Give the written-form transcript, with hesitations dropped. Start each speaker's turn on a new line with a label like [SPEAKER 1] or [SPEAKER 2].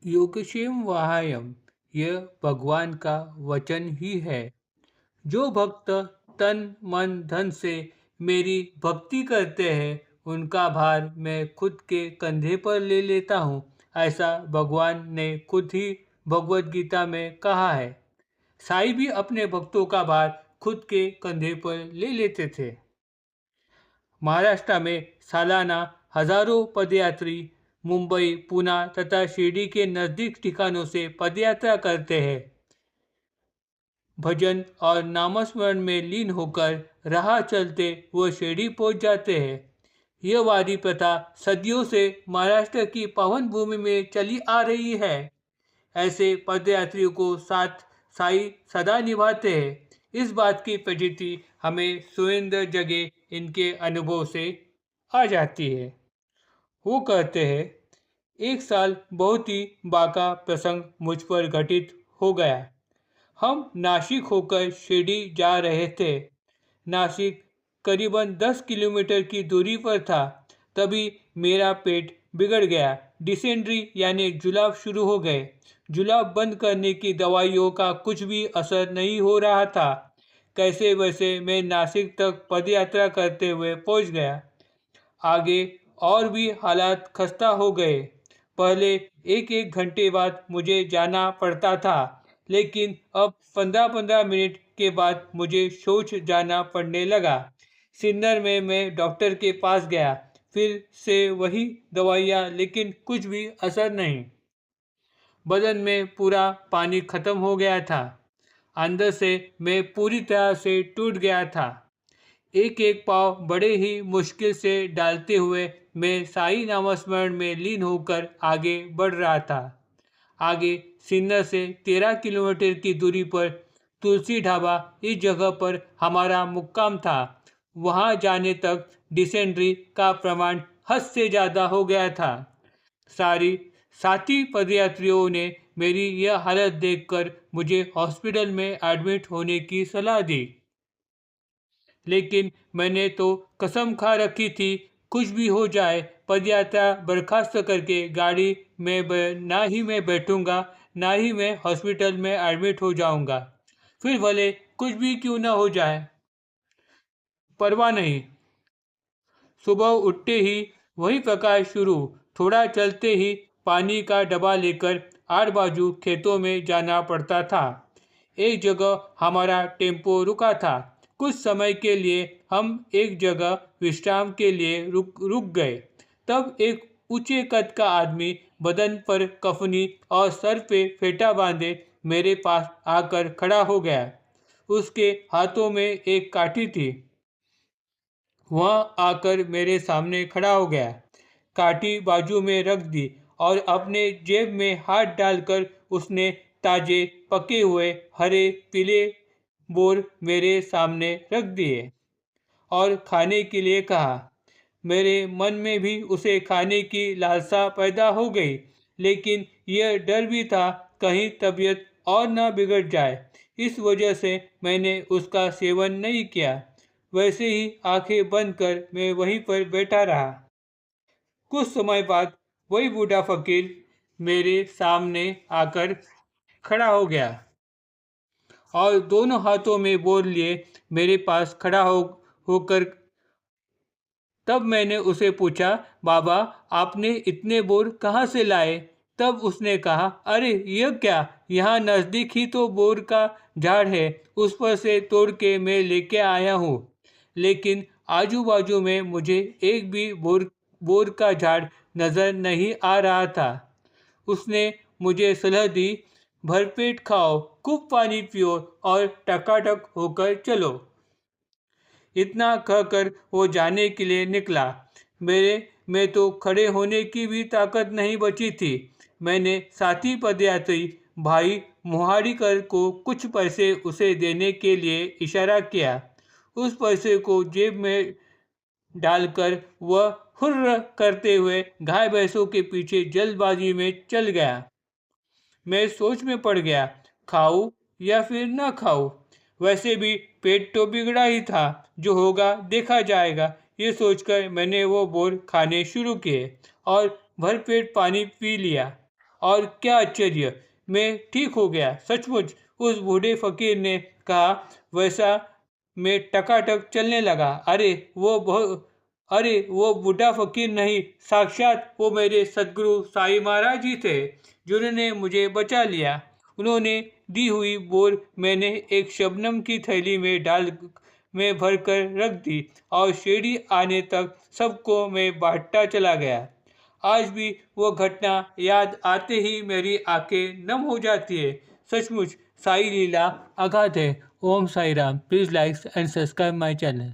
[SPEAKER 1] योगक्षेम वहायम यह भगवान का वचन ही है। जो भक्त तन मन धन से मेरी भक्ति करते हैं उनका भार मैं खुद के कंधे पर ले लेता हूँ, ऐसा भगवान ने खुद ही भगवत गीता में कहा है। साईं भी अपने भक्तों का भार खुद के कंधे पर ले लेते थे। महाराष्ट्र में सालाना हजारों पदयात्री मुंबई, पूना तथा शिरडी के नज़दीक ठिकानों से पदयात्रा करते हैं। भजन और नामस्मरण में लीन होकर राह चलते वो शिरडी पहुंच जाते हैं। यह वारी प्रथा सदियों से महाराष्ट्र की पावन भूमि में चली आ रही है। ऐसे पदयात्रियों को साथ साई सदा निभाते हैं। इस बात की प्रतीति हमें सुरेंद्र जगह इनके अनुभव से आ जाती है। वो कहते हैं, एक साल बहुत ही बाका प्रसंग मुझ पर घटित हो गया। हम नासिक होकर शिरडी जा रहे थे। नासिक करीबन 10 किलोमीटर की दूरी पर था। तभी मेरा पेट बिगड़ गया। डिसेंट्री यानी जुलाब शुरू हो गए। जुलाब बंद करने की दवाइयों का कुछ भी असर नहीं हो रहा था। कैसे वैसे मैं नासिक तक पदयात्रा करते हुए पहुंच गया। आगे और भी हालात खस्ता हो गए। पहले एक एक घंटे बाद मुझे जाना पड़ता था, लेकिन अब 15-15 मिनट के बाद मुझे शौच जाना पड़ने लगा। सिन्नर में मैं डॉक्टर के पास गया, फिर से वही दवाइयाँ, लेकिन कुछ भी असर नहीं। बदन में पूरा पानी खत्म हो गया था। अंदर से मैं पूरी तरह से टूट गया था। एक एक पाँव बड़े ही मुश्किल से डालते हुए मैं साई नामस्मरण में लीन होकर आगे बढ़ रहा था। आगे सिन्नर से 13 किलोमीटर की दूरी पर तुलसी ढाबा, इस जगह पर हमारा मुक्काम था। वहां जाने तक डिसेंट्री का प्रमाण हद से ज़्यादा हो गया था। सारी साथी पदयात्रियों ने मेरी यह हालत देखकर मुझे हॉस्पिटल में एडमिट होने की सलाह दी, लेकिन मैंने तो कसम खा रखी थी, कुछ भी हो जाए पदयात्रा बर्खास्त करके गाड़ी में ना ही मैं बैठूंगा, ना ही मैं हॉस्पिटल में एडमिट हो जाऊंगा। फिर भले कुछ भी क्यों ना हो जाए, परवाह नहीं। सुबह उठते ही वही प्रकाश शुरू। थोड़ा चलते ही पानी का डब्बा लेकर आठ बाजू खेतों में जाना पड़ता था। एक जगह हमारा टेम्पो रुका था। कुछ समय के लिए हम एक जगह विश्राम के लिए रुक गए। तब एक ऊंचे कद का आदमी बदन पर कफनी और सर पे फेटा बांधे मेरे पास आकर खड़ा हो गया। उसके हाथों में एक काठी थी। वह आकर मेरे सामने खड़ा हो गया, काठी बाजू में रख दी और अपने जेब में हाथ डालकर उसने ताजे पके हुए हरे पीले बोर मेरे सामने रख दिए और खाने के लिए कहा। मेरे मन में भी उसे खाने की लालसा पैदा हो गई, लेकिन यह डर भी था कहीं तबीयत और न बिगड़ जाए। इस वजह से मैंने उसका सेवन नहीं किया। वैसे ही आंखें बंद कर मैं वहीं पर बैठा रहा। कुछ समय बाद वही बूढ़ा फकीर मेरे सामने आकर खड़ा हो गया और दोनों हाथों में बोल लिए मेरे पास खड़ा होकर। तब मैंने उसे पूछा, बाबा आपने इतने बोर कहाँ से लाए? तब उसने कहा, अरे यह क्या, यहाँ नज़दीक ही तो बोर का झाड़ है, उस पर से तोड़ के मैं लेके आया हूँ। लेकिन आजू बाजू में मुझे एक भी बोर का झाड़ नज़र नहीं आ रहा था। उसने मुझे सलाह दी, भरपेट खाओ, खूब पानी पियो और टकाटक होकर चलो। इतना कहकर वो जाने के लिए निकला। मेरे में तो खड़े होने की भी ताकत नहीं बची थी। मैंने साथी पदयात्री भाई मुहाड़ीकर को कुछ पैसे उसे देने के लिए इशारा किया। उस पैसे को जेब में डालकर वह हुर्र करते हुए गाय भैंसों के पीछे जल्दबाजी में चल गया। मैं सोच में पड़ गया, खाऊं या फिर न खाऊं। वैसे भी पेट तो बिगड़ा ही था, जो होगा देखा जाएगा। ये सोचकर मैंने वो बोर खाने शुरू किए और भरपेट पानी पी लिया। और क्या आश्चर्य, मैं ठीक हो गया। सचमुच, उस बूढ़े फकीर ने कहा। वैसा मैं टकाटक चलने लगा। अरे वो बूढ़ा फकीर नहीं, साक्षात वो मेरे सदगुरु साई महाराज जी थे, जिन्होंने मुझे बचा लिया। उन्होंने दी हुई बोर मैंने एक शबनम की थैली में भरकर रख दी और सीढ़ी आने तक सबको मैं बांटता चला गया। आज भी वो घटना याद आते ही मेरी आंखें नम हो जाती है। सचमुच साई लीला अगाध है। Om Sai Ram. Please like and subscribe my channel.